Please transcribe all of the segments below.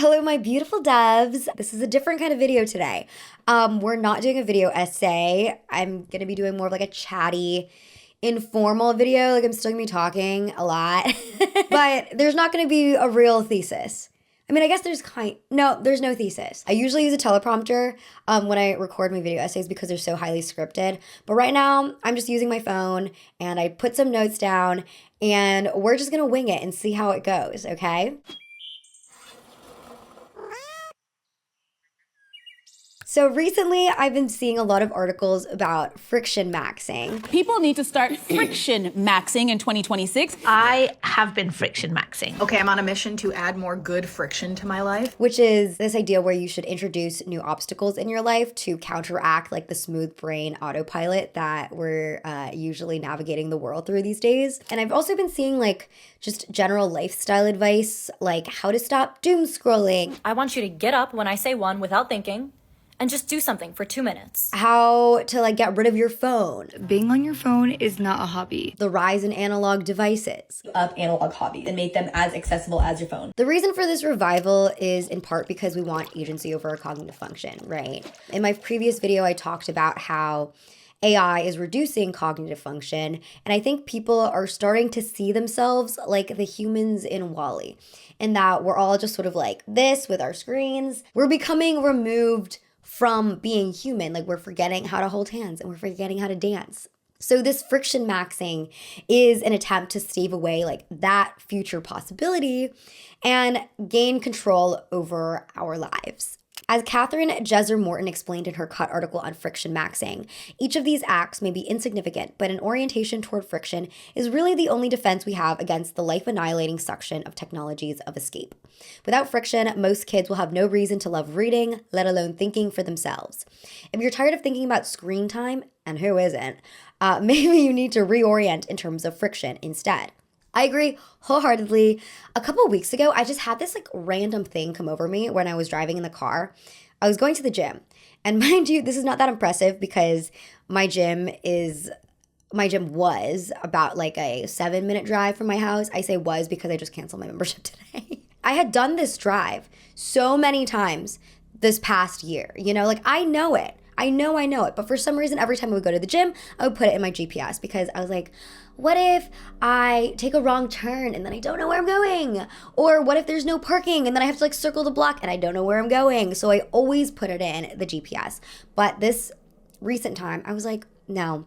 Hello, my beautiful doves. This is a different kind of video today. We're not doing a video essay. I'm gonna be doing more of like a chatty, informal video. Like I'm still gonna be talking a lot, but there's not gonna be a real thesis. I mean, I guess there's no thesis. I usually use a teleprompter when I record my video essays because they're so highly scripted. But right now, I'm just using my phone and I put some notes down and we're just gonna wing it and see how it goes, okay? So recently, I've been seeing a lot of articles about friction maxing. People need to start friction maxing in 2026. I have been friction maxing. Okay, I'm on a mission to add more good friction to my life. Which is this idea where you should introduce new obstacles in your life to counteract like the smooth brain autopilot that we're usually navigating the world through these days. And I've also been seeing like just general lifestyle advice, like how to stop doom scrolling. I want you to get up when I say one without thinking and just do something for 2 minutes. How to like get rid of your phone. Being on your phone is not a hobby. The rise in analog devices. Up analog hobbies and make them as accessible as your phone. The reason for this revival is in part because we want agency over our cognitive function, right? In my previous video, I talked about how AI is reducing cognitive function, and I think people are starting to see themselves like the humans in WALL-E, in that we're all just sort of like this with our screens. We're becoming removed from being human, like we're forgetting how to hold hands and we're forgetting how to dance. So this friction maxing is an attempt to stave away like that future possibility and gain control over our lives. As Catherine Jezer Morton explained in her Cut article on friction maxing, each of these acts may be insignificant, but an orientation toward friction is really the only defense we have against the life-annihilating suction of technologies of escape. Without friction, most kids will have no reason to love reading, let alone thinking for themselves. If you're tired of thinking about screen time, and who isn't, maybe you need to reorient in terms of friction instead. I agree wholeheartedly. A couple of weeks ago, I just had this like random thing come over me when I was driving in the car. I was going to the gym. And mind you, this is not that impressive because my gym was about like a 7-minute drive from my house. I say was because I just canceled my membership today. I had done this drive so many times this past year, like I know it. I know it. But for some reason, every time I would go to the gym, I would put it in my GPS because I was like, what if I take a wrong turn and then I don't know where I'm going? Or what if there's no parking and then I have to like circle the block and I don't know where I'm going? So I always put it in the GPS. But this recent time, I was like, no,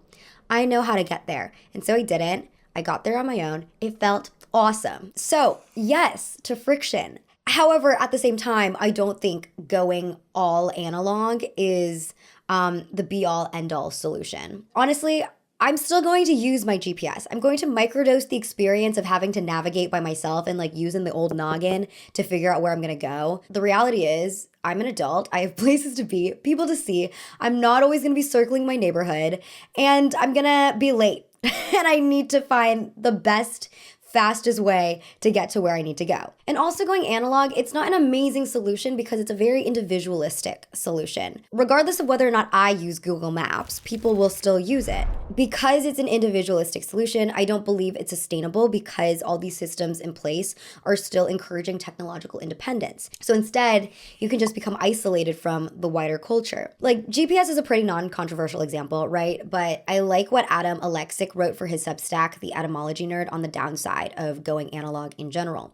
I know how to get there. And so I didn't. I got there on my own. It felt awesome. So yes, to friction. However, at the same time, I don't think going all analog is the be-all, end-all solution. Honestly, I'm still going to use my GPS. I'm going to microdose the experience of having to navigate by myself and like using the old noggin to figure out where I'm gonna go. The reality is, I'm an adult. I have places to be, people to see. I'm not always gonna be circling my neighborhood, and I'm gonna be late. And I need to find the best, fastest way to get to where I need to go. And also going analog, it's not an amazing solution because it's a very individualistic solution. Regardless of whether or not I use Google Maps, people will still use it. Because it's an individualistic solution, I don't believe it's sustainable because all these systems in place are still encouraging technological independence. So instead, you can just become isolated from the wider culture. Like GPS is a pretty non-controversial example, right? But I like what Adam Alexic wrote for his Substack, The Etymology Nerd, on the downside of going analog in general.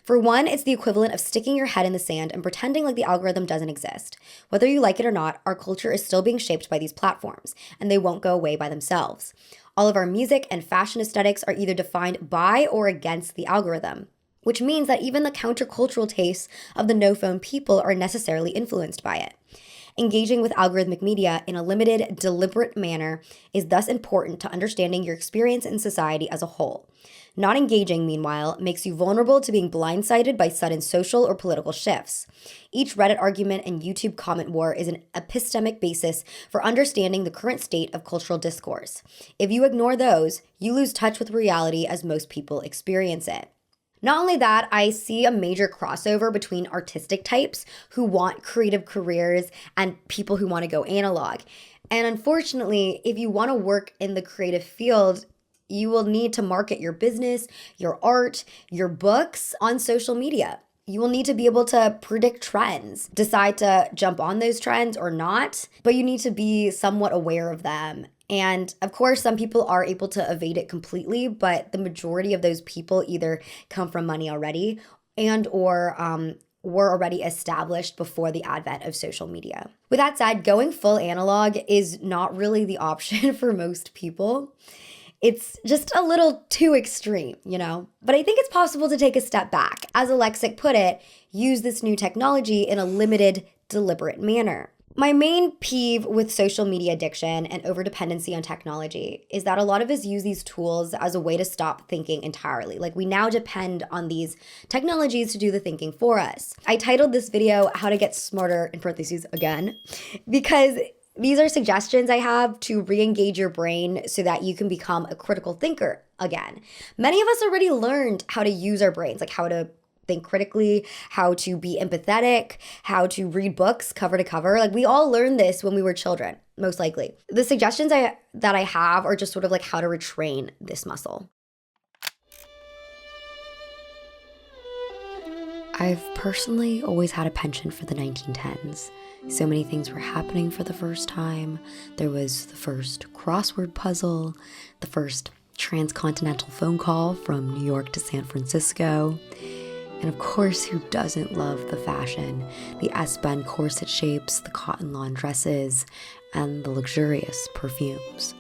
For one, it's the equivalent of sticking your head in the sand and pretending like the algorithm doesn't exist. Whether you like it or not, our culture is still being shaped by these platforms, and they won't go away by themselves. All of our music and fashion aesthetics are either defined by or against the algorithm, which means that even the countercultural tastes of the no-phone people are necessarily influenced by it. Engaging with algorithmic media in a limited, deliberate manner is thus important to understanding your experience in society as a whole. Not engaging, meanwhile, makes you vulnerable to being blindsided by sudden social or political shifts. Each Reddit argument and YouTube comment war is an epistemic basis for understanding the current state of cultural discourse. If you ignore those, you lose touch with reality as most people experience it. Not only that, I see a major crossover between artistic types who want creative careers and people who want to go analog. And unfortunately, if you want to work in the creative field, you will need to market your business, your art, your books on social media. You will need to be able to predict trends, decide to jump on those trends or not, but you need to be somewhat aware of them. And of course, some people are able to evade it completely, but the majority of those people either come from money already and or were already established before the advent of social media. With that said, going full analog is not really the option for most people. It's just a little too extreme, you know? But I think it's possible to take a step back. As Alexic put it, use this new technology in a limited, deliberate manner. My main peeve with social media addiction and overdependency on technology is that a lot of us use these tools as a way to stop thinking entirely. Like, we now depend on these technologies to do the thinking for us. I titled this video, How to Get Smarter, in parentheses again, because these are suggestions I have to re-engage your brain so that you can become a critical thinker again. Many of us already learned how to use our brains, like how to think critically, how to be empathetic, how to read books cover to cover. Like, we all learned this when we were children, most likely. The suggestions that I have are just sort of like how to retrain this muscle. I've personally always had a penchant for the 1910s. So many things were happening for the first time. There was the first crossword puzzle, the first transcontinental phone call from New York to San Francisco. And of course, who doesn't love the fashion, the S-bend corset shapes, the cotton lawn dresses, and the luxurious perfumes.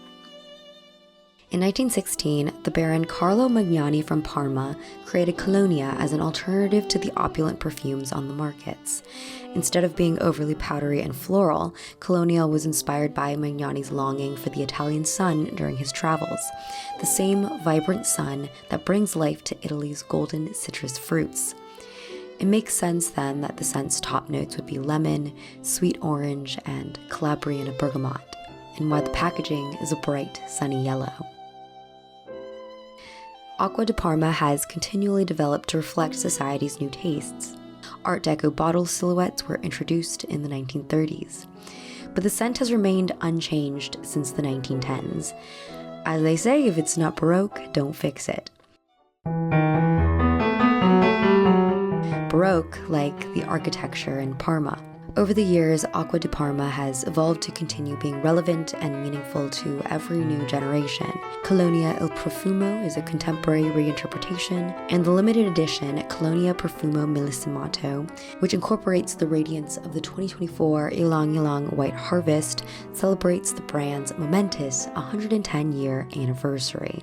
In 1916, the Baron Carlo Magnani from Parma created Colonia as an alternative to the opulent perfumes on the markets. Instead of being overly powdery and floral, Colonia was inspired by Magnani's longing for the Italian sun during his travels, the same vibrant sun that brings life to Italy's golden citrus fruits. It makes sense then that the scent's top notes would be lemon, sweet orange, and Calabrian bergamot, and why the packaging is a bright, sunny yellow. Acqua di Parma has continually developed to reflect society's new tastes. Art Deco bottle silhouettes were introduced in the 1930s, but the scent has remained unchanged since the 1910s. As they say, if it's not Baroque, don't fix it. Baroque, like the architecture in Parma. Over the years, Acqua di Parma has evolved to continue being relevant and meaningful to every new generation. Colonia Il Profumo is a contemporary reinterpretation, and the limited edition Colonia Profumo Millesimato, which incorporates the radiance of the 2024 Ylang Ylang White Harvest, celebrates the brand's momentous 110-year anniversary.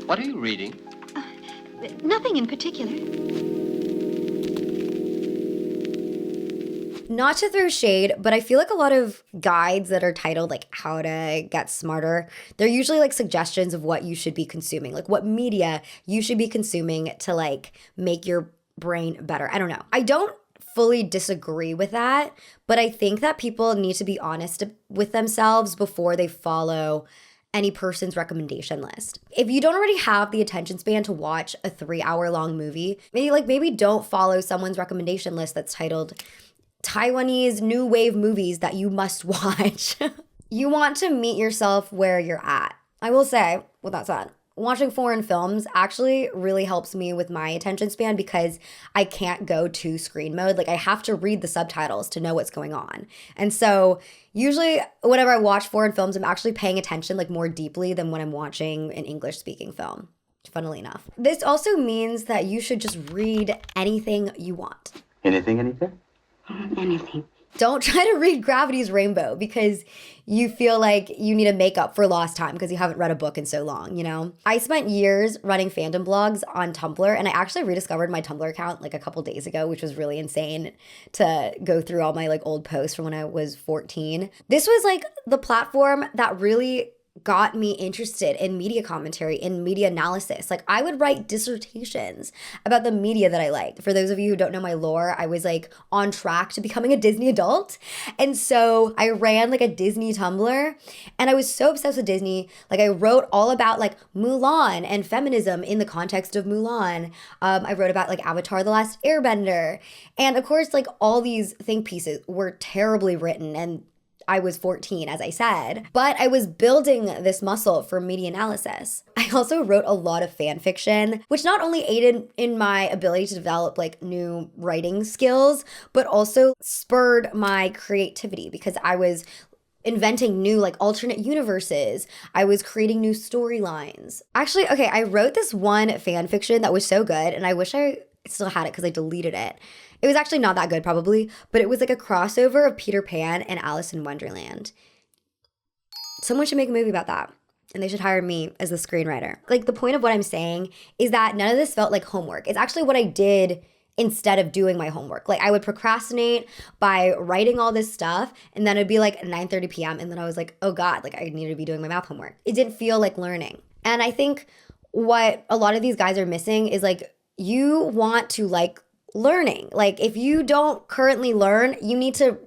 What are you reading? Nothing in particular. Not to throw shade, but I feel like a lot of guides that are titled like How to Get Smarter, they're usually like suggestions of what you should be consuming, like what media you should be consuming to like make your brain better. I don't know. I don't fully disagree with that, but I think that people need to be honest with themselves before they follow any person's recommendation list. If you don't already have the attention span to watch a 3-hour-long movie, maybe don't follow someone's recommendation list that's titled Taiwanese new wave movies that you must watch. You want to meet yourself where you're at. I will say, with that said, watching foreign films actually really helps me with my attention span because I can't go to screen mode. Like, I have to read the subtitles to know what's going on. And so usually whenever I watch foreign films, I'm actually paying attention like more deeply than when I'm watching an English speaking film, funnily enough. This also means that you should just read anything you want. Anything? Anything. Don't try to read Gravity's Rainbow because you feel like you need to make up for lost time because you haven't read a book in so long, you know? I spent years running fandom blogs on Tumblr, and I actually rediscovered my Tumblr account like a couple days ago, which was really insane to go through all my like old posts from when I was 14. This was like the platform that really got me interested in media commentary, in media analysis. Like, I would write dissertations about the media that I liked. For those of you who don't know my lore, I was like on track to becoming a Disney adult. And so I ran like a Disney Tumblr, and I was so obsessed with Disney. Like, I wrote all about like Mulan and feminism in the context of Mulan. I wrote about like Avatar: The Last Airbender. And of course, like all these think pieces were terribly written, and I was 14, as I said, but I was building this muscle for media analysis. I also wrote a lot of fan fiction, which not only aided in my ability to develop like new writing skills, but also spurred my creativity because I was inventing new like alternate universes. I was creating new storylines. Actually, okay, I wrote this one fan fiction that was so good, and I wish I still had it because I deleted it. It was actually not that good probably, but it was like a crossover of Peter Pan and Alice in Wonderland. Someone should make a movie about that, and they should hire me as the screenwriter. Like, the point of what I'm saying is that none of this felt like homework. It's actually what I did instead of doing my homework. Like, I would procrastinate by writing all this stuff, and then it'd be like 9:30 p.m. and then I was like, oh God, like I need to be doing my math homework. It didn't feel like learning. And I think what a lot of these guys are missing is like, you want to like learning. Like, if you don't currently learn, you need to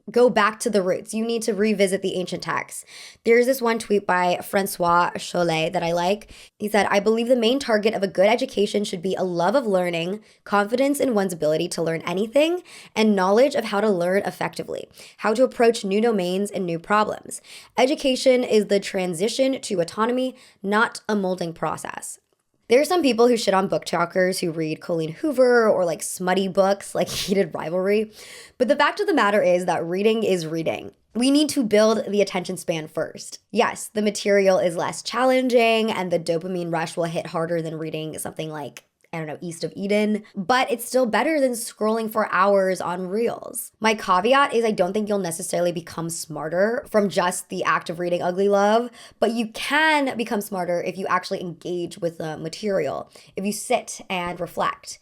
go back to the roots. You need to revisit the ancient texts. There's this one tweet by Francois Charlee that I like. He said, I believe the main target of a good education should be a love of learning, confidence in one's ability to learn anything, and knowledge of how to learn effectively, how to approach new domains and new problems. Education is the transition to autonomy, not a molding process. There are some people who shit on book talkers who read Colleen Hoover or like smutty books like Heated Rivalry. But the fact of the matter is that reading is reading. We need to build the attention span first. Yes, the material is less challenging and the dopamine rush will hit harder than reading something like, I don't know, East of Eden, but it's still better than scrolling for hours on Reels. My caveat is I don't think you'll necessarily become smarter from just the act of reading Ugly Love, but you can become smarter if you actually engage with the material, if you sit and reflect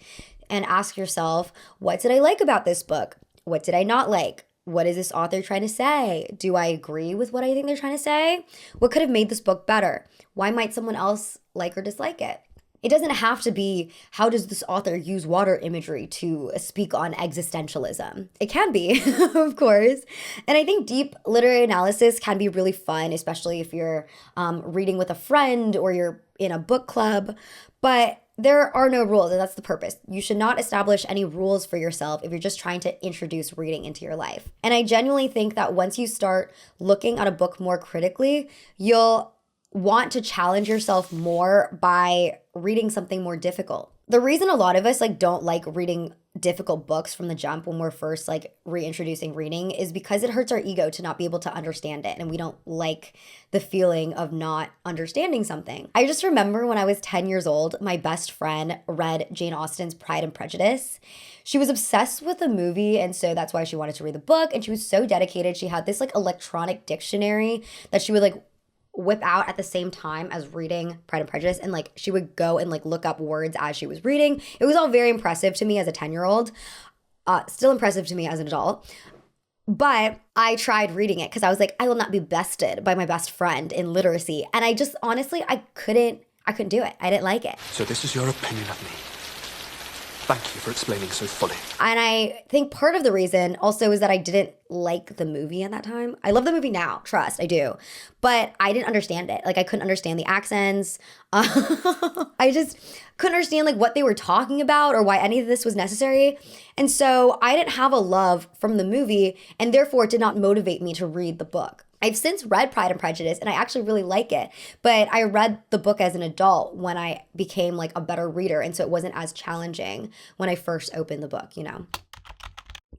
and ask yourself, what did I like about this book? What did I not like? What is this author trying to say? Do I agree with what I think they're trying to say? What could have made this book better? Why might someone else like or dislike it? It doesn't have to be, how does this author use water imagery to speak on existentialism? It can be, of course. And I think deep literary analysis can be really fun, especially if you're reading with a friend or you're in a book club. But there are no rules, and that's the purpose. You should not establish any rules for yourself if you're just trying to introduce reading into your life. And I genuinely think that once you start looking at a book more critically, you'll want to challenge yourself more by reading something more difficult. The reason a lot of us like don't like reading difficult books from the jump when we're first like reintroducing reading is because it hurts our ego to not be able to understand it, and we don't like the feeling of not understanding something. I just remember when I was 10 years old, my best friend read Jane Austen's Pride and Prejudice. She was obsessed with the movie, and so that's why she wanted to read the book, and she was so dedicated. She had this like electronic dictionary that she would like whip out at the same time as reading Pride and Prejudice, and like she would go and like look up words as she was reading. It was all very impressive to me as a 10-year-old, still impressive to me as an adult. But I tried reading it because I was like, I will not be bested by my best friend in literacy. And I just honestly, I couldn't do it. I didn't like it. So this is your opinion of me. Thank you for explaining so fully. And I think part of the reason also is that I didn't like the movie at that time. I love the movie now, trust, I do. But I didn't understand it. Like, I couldn't understand the accents. I just couldn't understand like what they were talking about or why any of this was necessary. And so I didn't have a love from the movie, and therefore it did not motivate me to read the book. I've since read Pride and Prejudice, and I actually really like it. But I read the book as an adult when I became like a better reader, and so it wasn't as challenging when I first opened the book, you know.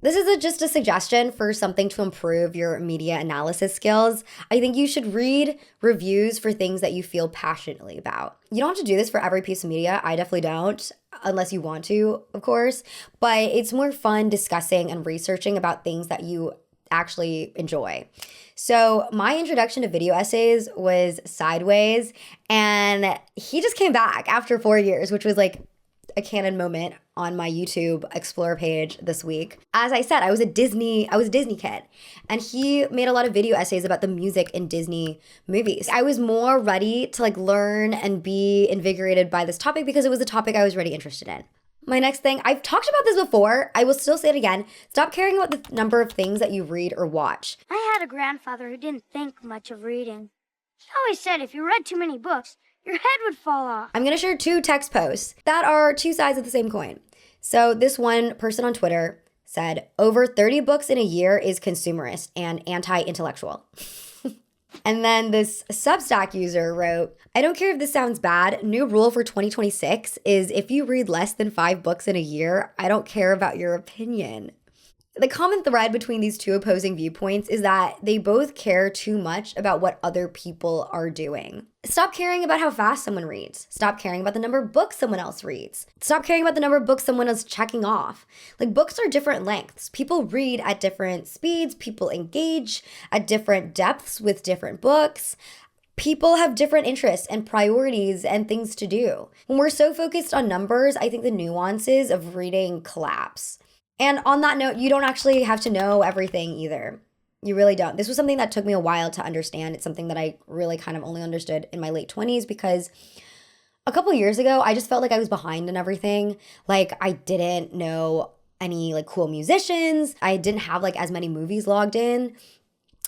This is just a suggestion for something to improve your media analysis skills. I think you should read reviews for things that you feel passionately about. You don't have to do this for every piece of media. I definitely don't, unless you want to, of course. But it's more fun discussing and researching about things that you actually enjoy. So my introduction to video essays was Sideways, and he just came back after 4 years, which was like a canon moment on my YouTube Explore page this week. As I said, I was a Disney kid, and he made a lot of video essays about the music in Disney movies. I was more ready to like learn and be invigorated by this topic because it was a topic I was already interested in. My next thing, I've talked about this before, I will still say it again, stop caring about the number of things that you read or watch. I had a grandfather who didn't think much of reading. He always said if you read too many books, your head would fall off. I'm going to share 2 text posts that are 2 sides of the same coin. So this one person on Twitter said, over 30 books in a year is consumerist and anti-intellectual. And then this Substack user wrote, I don't care if this sounds bad. New rule for 2026 is if you read less than 5 books in a year, I don't care about your opinion. The common thread between these two opposing viewpoints is that they both care too much about what other people are doing. Stop caring about how fast someone reads. Stop caring about the number of books someone else reads. Stop caring about the number of books someone is checking off. Like, books are different lengths. People read at different speeds. People engage at different depths with different books. People have different interests and priorities and things to do. When we're so focused on numbers, I think the nuances of reading collapse. And on that note, you don't actually have to know everything either. You really don't. This was something that took me a while to understand. It's something that I really kind of only understood in my late 20s because a couple years ago, I just felt like I was behind in everything. Like, I didn't know any like cool musicians. I didn't have like as many movies logged in.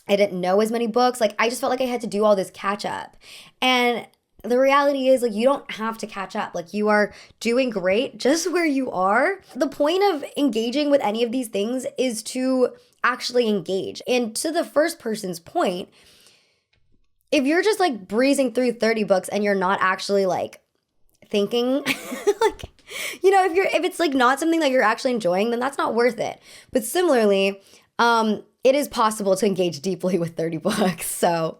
I didn't know as many books. Like, I just felt like I had to do all this catch up. And the reality is, like, you don't have to catch up. Like, you are doing great just where you are. The point of engaging with any of these things is to actually engage. And to the first person's point, if you're just like breezing through 30 books and you're not actually like thinking, like, you know, if it's like not something that you're actually enjoying, then that's not worth it. But similarly, it is possible to engage deeply with 30 books. So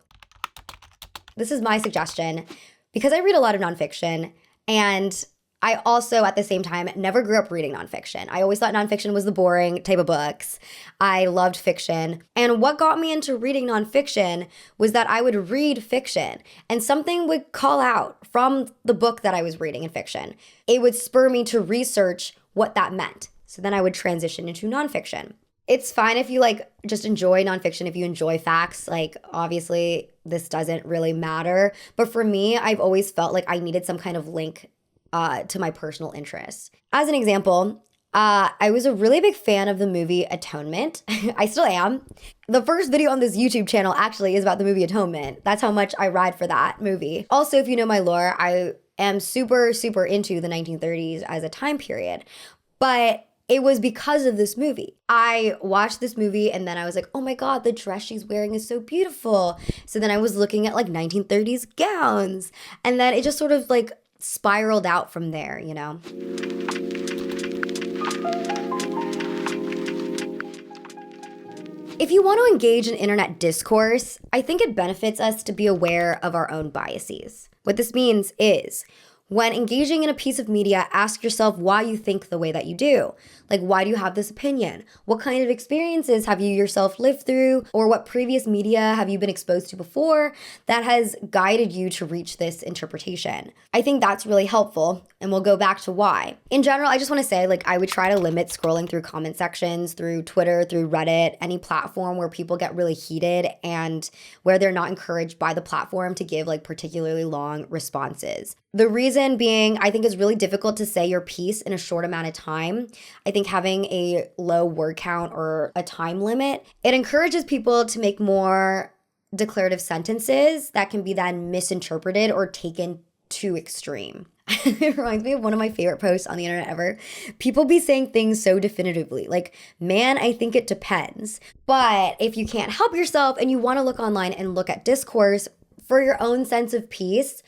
this is my suggestion. Because I read a lot of nonfiction, and I also, at the same time, never grew up reading nonfiction. I always thought nonfiction was the boring type of books. I loved fiction. And what got me into reading nonfiction was that I would read fiction, and something would call out from the book that I was reading in fiction. It would spur me to research what that meant. So then I would transition into nonfiction. It's fine if you like just enjoy nonfiction, if you enjoy facts, like obviously this doesn't really matter. But for me, I've always felt like I needed some kind of link to my personal interests. As an example, I was a really big fan of the movie Atonement. I still am. The first video on this YouTube channel actually is about the movie Atonement. That's how much I ride for that movie. Also, if you know my lore, I am super, super into the 1930s as a time period. But it was because of this movie. I watched this movie and then I was like, oh my God, the dress she's wearing is so beautiful. So then I was looking at like 1930s gowns. And then it just sort of like spiraled out from there, you know? If you want to engage in internet discourse, I think it benefits us to be aware of our own biases. What this means is, when engaging in a piece of media, ask yourself why you think the way that you do. Like, why do you have this opinion? What kind of experiences have you yourself lived through? Or what previous media have you been exposed to before that has guided you to reach this interpretation? I think that's really helpful, and we'll go back to why. In general, I just want to say, like, I would try to limit scrolling through comment sections, through Twitter, through Reddit, any platform where people get really heated and where they're not encouraged by the platform to give like particularly long responses. The reason being, I think it's really difficult to say your piece in a short amount of time. I think having a low word count or a time limit, it encourages people to make more declarative sentences that can be then misinterpreted or taken to extreme. It reminds me of one of my favorite posts on the internet ever. People be saying things so definitively, like, man, I think it depends. But if you can't help yourself and you want to look online and look at discourse for your own sense of peace,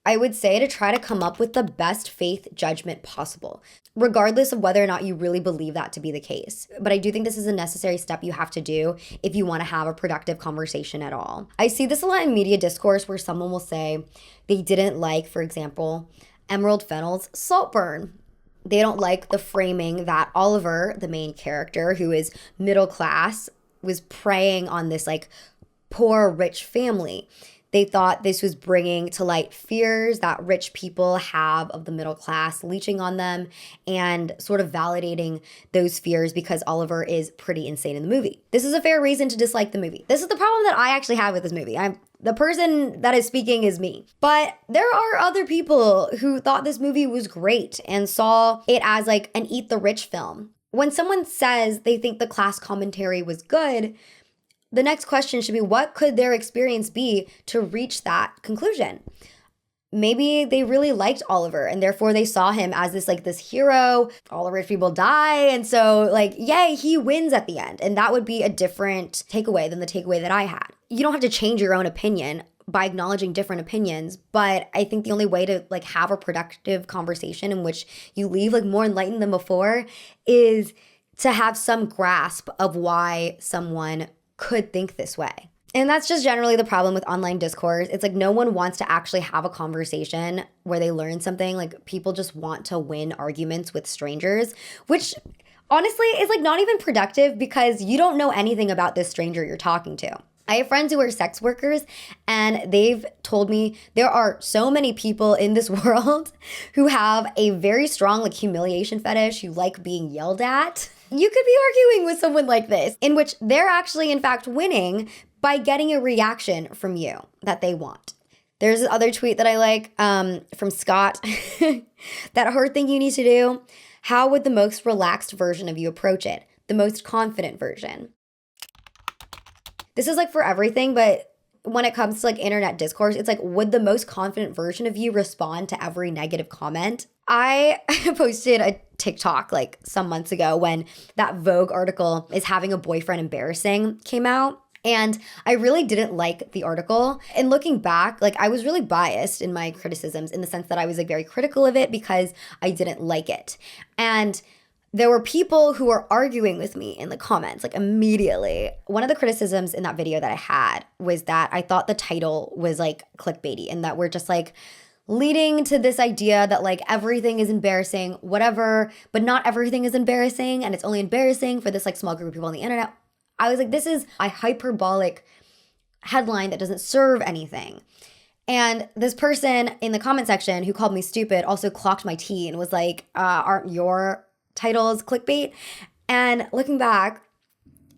I would say to try to come up with the best faith judgment possible, regardless of whether or not you really believe that to be the case. But I do think this is a necessary step you have to do if you want to have a productive conversation at all. I see this a lot in media discourse where someone will say they didn't like, for example, Emerald Fennell's Saltburn. They don't like the framing that Oliver, the main character, who is middle class, was preying on this like poor rich family. They thought this was bringing to light fears that rich people have of the middle class, leeching on them and sort of validating those fears because Oliver is pretty insane in the movie. This is a fair reason to dislike the movie. This is the problem that I actually have with this movie. The person that is speaking is me. But there are other people who thought this movie was great and saw it as like an eat the rich film. When someone says they think the class commentary was good, the next question should be, what could their experience be to reach that conclusion? maybe they really liked Oliver and therefore they saw him as this hero. All the rich people die. And so like, yay, he wins at the end. And that would be a different takeaway than the takeaway that I had. You don't have to change your own opinion by acknowledging different opinions. But I think the only way to like have a productive conversation in which you leave like more enlightened than before is to have some grasp of why someone could think this way. And that's just generally the problem with online discourse. It's like no one wants to actually have a conversation where they learn something. Like people just want to win arguments with strangers, which honestly is like not even productive because you don't know anything about this stranger you're talking to. I have friends who are sex workers and they've told me there are so many people in this world who have a very strong like humiliation fetish, who like being yelled at. You could be arguing with someone like this in which they're actually in fact winning by getting a reaction from you that they want. There's this other tweet that I like from Scott. That hard thing you need to do. How would the most relaxed version of you approach it? The most confident version. This is like for everything, but when it comes to like internet discourse, it's like, would the most confident version of you respond to every negative comment? I posted a TikTok like some months ago when that Vogue article, Is Having a Boyfriend Embarrassing, came out. And I really didn't like the article. And looking back, like I was really biased in my criticisms in the sense that I was like very critical of it because I didn't like it. And there were people who were arguing with me in the comments, like immediately. One of the criticisms in that video that I had was that I thought the title was like clickbaity and that we're just like leading to this idea that like everything is embarrassing, whatever, but not everything is embarrassing. And it's only embarrassing for this like small group of people on the internet. I was like, this is a hyperbolic headline that doesn't serve anything. And this person in the comment section who called me stupid also clocked my tea and was like, aren't your titles clickbait? And looking back,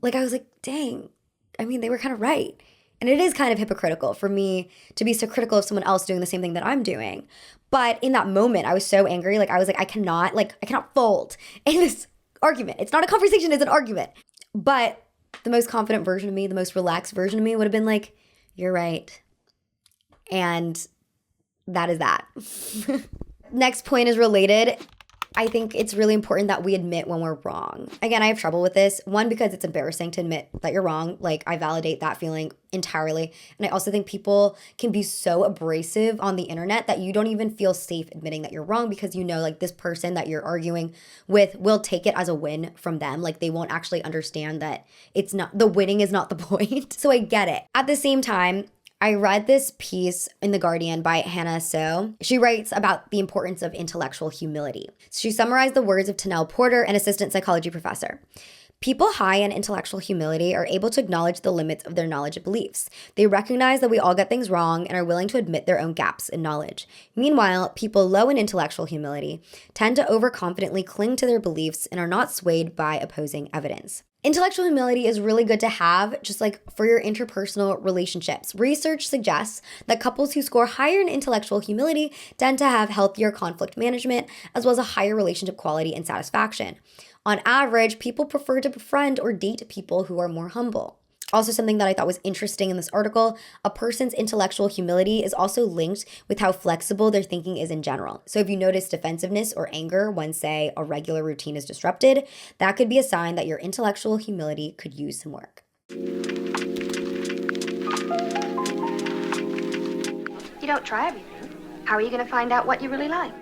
like I was like, dang, I mean, they were kind of right. And it is kind of hypocritical for me to be so critical of someone else doing the same thing that I'm doing. But in that moment, I was so angry. Like I was like, I cannot fold in this argument. It's not a conversation, it's an argument. But the most confident version of me, the most relaxed version of me would have been like, you're right. And that is that. Next point is related. I think it's really important that we admit when we're wrong. Again, I have trouble with this. One, because it's embarrassing to admit that you're wrong. Like, I validate that feeling entirely. And I also think people can be so abrasive on the internet that you don't even feel safe admitting that you're wrong because you know, like, this person that you're arguing with will take it as a win from them. Like, they won't actually understand that it's not, the winning is not the point. So I get it. At the same time, I read this piece in The Guardian by Hannah So. She writes about the importance of intellectual humility. She summarized the words of Tanel Porter, an assistant psychology professor. People high in intellectual humility are able to acknowledge the limits of their knowledge and beliefs. They recognize that we all get things wrong and are willing to admit their own gaps in knowledge. Meanwhile, people low in intellectual humility tend to overconfidently cling to their beliefs and are not swayed by opposing evidence. Intellectual humility is really good to have just like for your interpersonal relationships. Research suggests that couples who score higher in intellectual humility tend to have healthier conflict management as well as a higher relationship quality and satisfaction. On average, people prefer to befriend or date people who are more humble. Also, something that I thought was interesting in this article, a person's intellectual humility is also linked with how flexible their thinking is in general. So if you notice defensiveness or anger when, say, a regular routine is disrupted, that could be a sign that your intellectual humility could use some work. You don't try everything. How are you going to find out what you really like?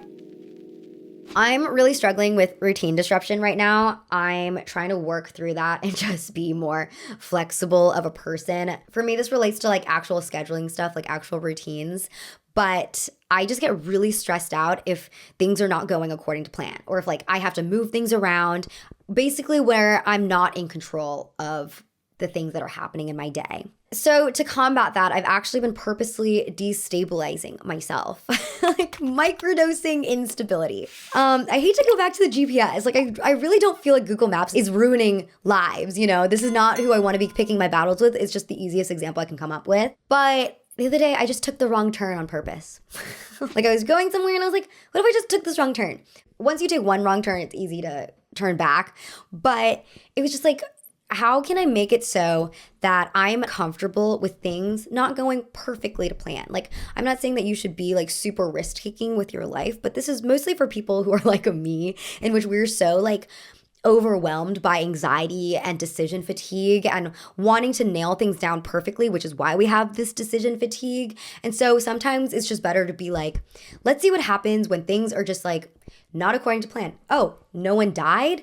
I'm really struggling with routine disruption right now. I'm trying to work through that and just be more flexible of a person. For me, this relates to like actual scheduling stuff, like actual routines. But I just get really stressed out if things are not going according to plan or if like I have to move things around, basically where I'm not in control of the things that are happening in my day. So to combat that, I've actually been purposely destabilizing myself, like microdosing instability. I hate to go back to the GPS. Like I really don't feel like Google Maps is ruining lives. You know, this is not who I want to be picking my battles with. It's just the easiest example I can come up with. But the other day, I just took the wrong turn on purpose. Like I was going somewhere and I was like, what if I just took this wrong turn? Once you take one wrong turn, it's easy to turn back. But it was just like, how can I make it so that I'm comfortable with things not going perfectly to plan? Like, I'm not saying that you should be like super risk taking with your life, but this is mostly for people who are like me, in which we're so like overwhelmed by anxiety and decision fatigue and wanting to nail things down perfectly, which is why we have this decision fatigue. And so sometimes it's just better to be like, let's see what happens when things are just like not according to plan. Oh, no one died?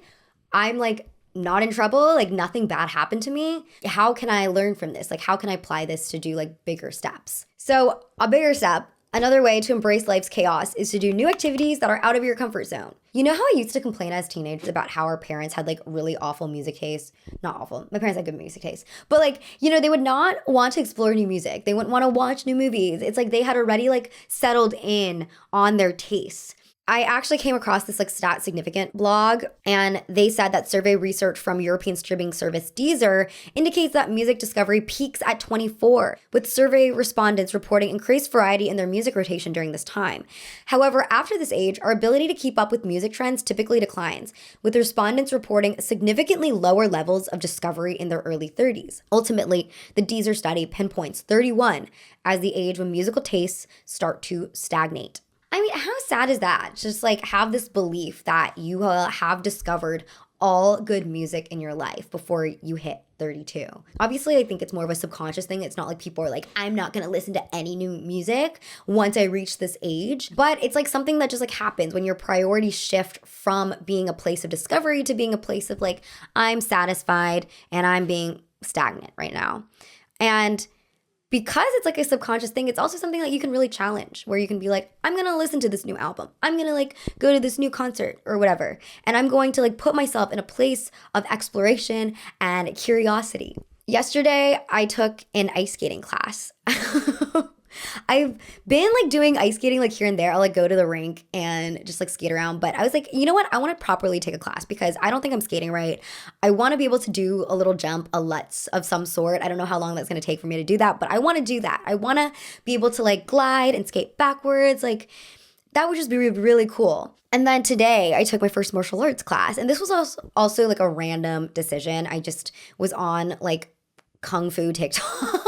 I'm like not in trouble, like nothing bad happened to me. How can I learn from this? Like, how can I apply this to do like bigger steps? So a bigger step, another way to embrace life's chaos is to do new activities that are out of your comfort zone. You know how I used to complain as teenagers about how our parents had like really awful music taste? Not awful. My parents had good music taste. But like, you know, they would not want to explore new music. They wouldn't want to watch new movies. It's like they had already like settled in on their tastes. I actually came across this like Stat Significant blog, and they said that survey research from European streaming service Deezer indicates that music discovery peaks at 24, with survey respondents reporting increased variety in their music rotation during this time. However, after this age, our ability to keep up with music trends typically declines, with respondents reporting significantly lower levels of discovery in their early 30s. Ultimately, the Deezer study pinpoints 31 as the age when musical tastes start to stagnate. I mean, how sad is that? Just like have this belief that you have discovered all good music in your life before you hit 32. Obviously, I think it's more of a subconscious thing. It's not like people are like, I'm not gonna listen to any new music once I reach this age. But it's like something that just like happens when your priorities shift from being a place of discovery to being a place of like, I'm satisfied and I'm being stagnant right now. And because it's like a subconscious thing, it's also something that you can really challenge, where you can be like, I'm going to listen to this new album. I'm going to like go to this new concert or whatever. And I'm going to like put myself in a place of exploration and curiosity. Yesterday, I took an ice skating class. I've been like doing ice skating like here and there. I'll like go to the rink and just like skate around. But I was like, you know what? I want to properly take a class because I don't think I'm skating right. I want to be able to do a little jump, a Lutz of some sort. I don't know how long that's going to take for me to do that, but I want to do that. I want to be able to like glide and skate backwards. Like that would just be really cool. And then today I took my first martial arts class. And this was also like a random decision. I just was on like Kung Fu TikTok.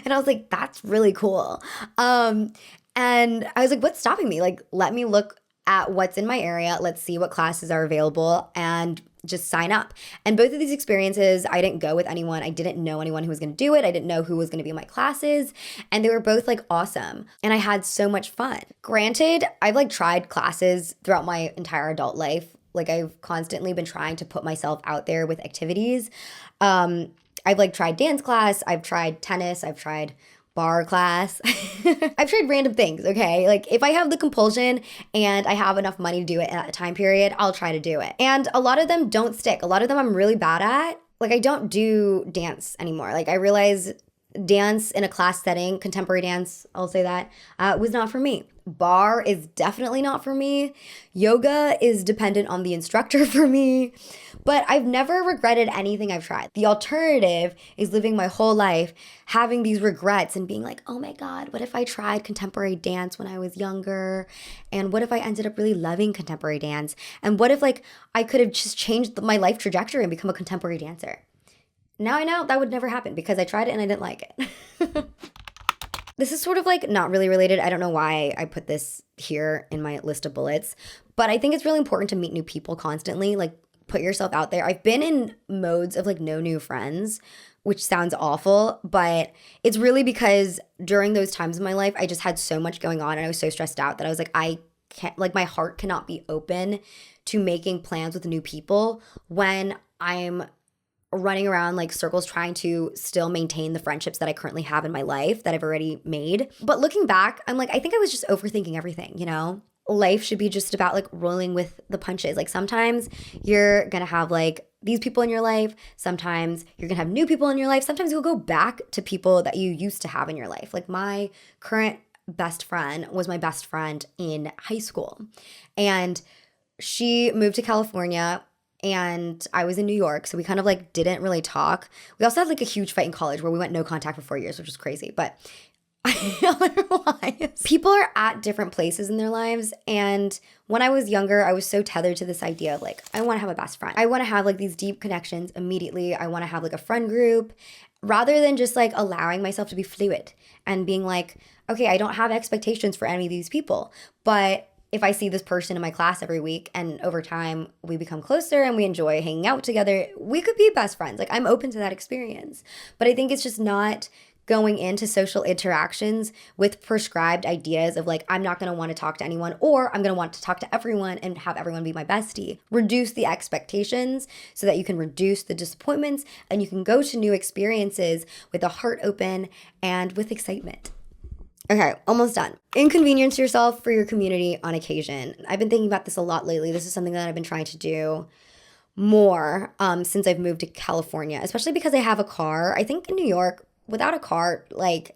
And I was like, that's really cool. And I was like, what's stopping me? Like, let me look at what's in my area. Let's see what classes are available and just sign up. And both of these experiences, I didn't go with anyone. I didn't know anyone who was going to do it. I didn't know who was going to be in my classes. And they were both like awesome. And I had so much fun. Granted, I've like tried classes throughout my entire adult life. Like I've constantly been trying to put myself out there with activities. I've like tried dance class, I've tried tennis, I've tried bar class. I've tried random things, okay? Like if I have the compulsion and I have enough money to do it at a time period, I'll try to do it. And a lot of them don't stick. A lot of them I'm really bad at. Like I don't do dance anymore. Like I realize dance in a class setting, contemporary dance, I'll say that, was not for me. Bar is definitely not for me. Yoga is dependent on the instructor for me. But I've never regretted anything I've tried. The alternative is living my whole life having these regrets and being like, oh my God, what if I tried contemporary dance when I was younger? And what if I ended up really loving contemporary dance? And what if like I could have just changed my life trajectory and become a contemporary dancer? Now I know that would never happen because I tried it and I didn't like it. This is sort of like not really related. I don't know why I put this here in my list of bullets, but I think it's really important to meet new people constantly. Like put yourself out there. I've been in modes of like no new friends, which sounds awful, but it's really because during those times in my life, I just had so much going on and I was so stressed out that I was like, I can't, like my heart cannot be open to making plans with new people when I'm running around like circles trying to still maintain the friendships that I currently have in my life that I've already made. But looking back, I'm like, I think I was just overthinking everything, you know? Life should be just about like rolling with the punches. Like sometimes you're gonna have like these people in your life. Sometimes you're gonna have new people in your life. Sometimes you'll go back to people that you used to have in your life. Like my current best friend was my best friend in high school. And she moved to California and I was in New York, so we kind of like didn't really talk. We also had like a huge fight in college where we went no contact for 4 years, which was crazy. But Otherwise, people are at different places in their lives. And when I was younger, I was so tethered to this idea of like, I want to have a best friend. I want to have like these deep connections immediately. I want to have like a friend group rather than just like allowing myself to be fluid and being like, okay, I don't have expectations for any of these people. But if I see this person in my class every week and over time we become closer and we enjoy hanging out together, we could be best friends. Like I'm open to that experience. But I think it's just not going into social interactions with prescribed ideas of like, I'm not going to want to talk to anyone, or I'm going to want to talk to everyone and have everyone be my bestie. Reduce the expectations so that you can reduce the disappointments and you can go to new experiences with a heart open and with excitement. Okay, almost done. Inconvenience yourself for your community on occasion. I've been thinking about this a lot lately. This is something that I've been trying to do more since I've moved to California, especially because I have a car. I think in New York, without a car, like,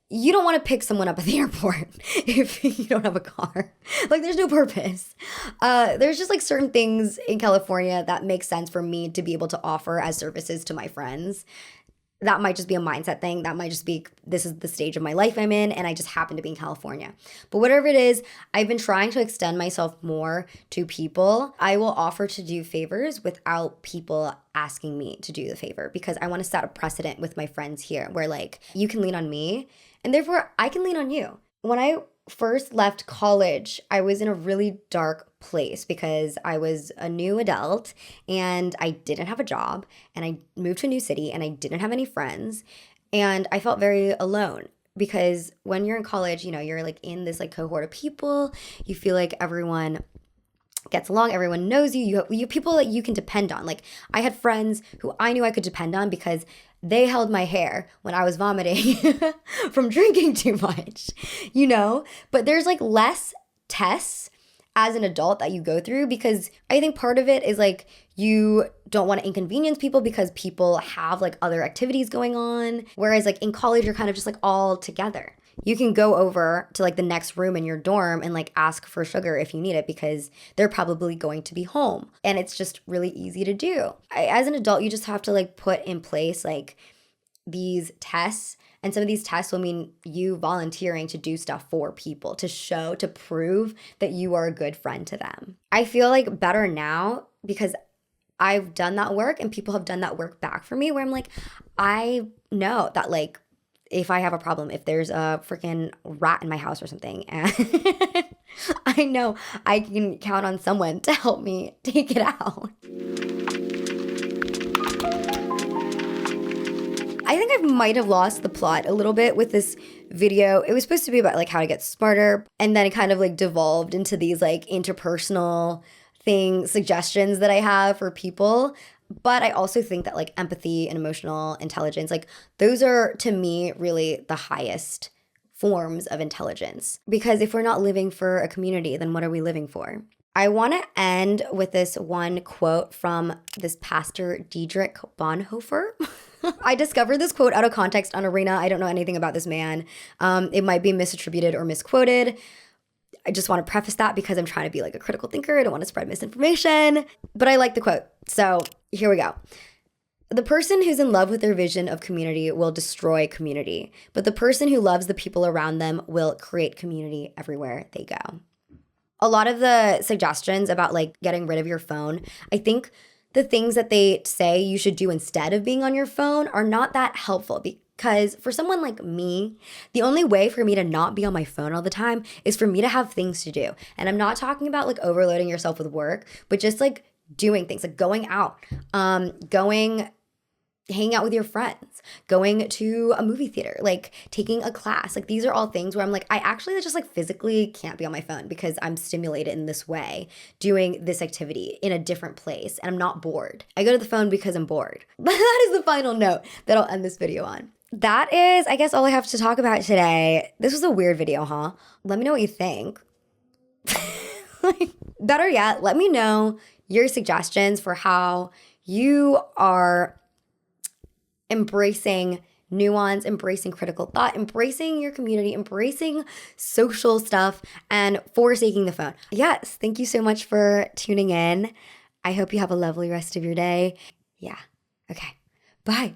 you don't want to pick someone up at the airport if you don't have a car. Like, there's no purpose. There's just like certain things in California that make sense for me to be able to offer as services to my friends. That might just be a mindset thing. That might just be, this is the stage of my life I'm in, and I just happen to be in California. But whatever it is, I've been trying to extend myself more to people. I will offer to do favors without people asking me to do the favor, because I want to set a precedent with my friends here where like, you can lean on me and therefore I can lean on you. When I first left college, I was in a really dark place because I was a new adult and I didn't have a job and I moved to a new city and I didn't have any friends and I felt very alone because when you're in college, you know, you're like in this like cohort of people, you feel like everyone gets along, everyone knows you have people that you can depend on. Like I had friends who I knew I could depend on because they held my hair when I was vomiting from drinking too much, you know? But there's like less tests as an adult that you go through because I think part of it is like you don't want to inconvenience people because people have like other activities going on. Whereas like in college, you're kind of just like all together. You can go over to like the next room in your dorm and like ask for sugar if you need it because they're probably going to be home. And it's just really easy to do. As an adult, you just have to like put in place like these tests. And some of these tests will mean you volunteering to do stuff for people, to show, to prove that you are a good friend to them. I feel like better now because I've done that work and people have done that work back for me where I'm like, I know that like, if I have a problem, if there's a freaking rat in my house or something, and I know I can count on someone to help me take it out. I think I might have lost the plot a little bit with this video. It was supposed to be about like how to get smarter, and then it kind of like devolved into these like interpersonal suggestions that I have for people. But I also think that like empathy and emotional intelligence, like those are to me really the highest forms of intelligence. Because if we're not living for a community, then what are we living for? I want to end with this one quote from this pastor Dietrich Bonhoeffer. I discovered this quote out of context on Arena. I don't know anything about this man. It might be misattributed or misquoted. I just want to preface that because I'm trying to be like a critical thinker. I don't want to spread misinformation, but I like the quote. So here we go. The person who's in love with their vision of community will destroy community, but the person who loves the people around them will create community everywhere they go. A lot of the suggestions about like getting rid of your phone, I think the things that they say you should do instead of being on your phone are not that helpful because for someone like me, the only way for me to not be on my phone all the time is for me to have things to do. And I'm not talking about like overloading yourself with work, but just like doing things, like going out, hanging out with your friends, going to a movie theater, like taking a class. Like these are all things where I'm like, I actually just like physically can't be on my phone because I'm stimulated in this way, doing this activity in a different place, and I'm not bored. I go to the phone because I'm bored. That is the final note that I'll end this video on. That is, I guess, all I have to talk about today. This was a weird video, huh? Let me know what you think. Like, better yet, let me know your suggestions for how you are embracing nuance, embracing critical thought, embracing your community, embracing social stuff, and forsaking the phone. Yes, thank you so much for tuning in. I hope you have a lovely rest of your day. Yeah, okay, bye.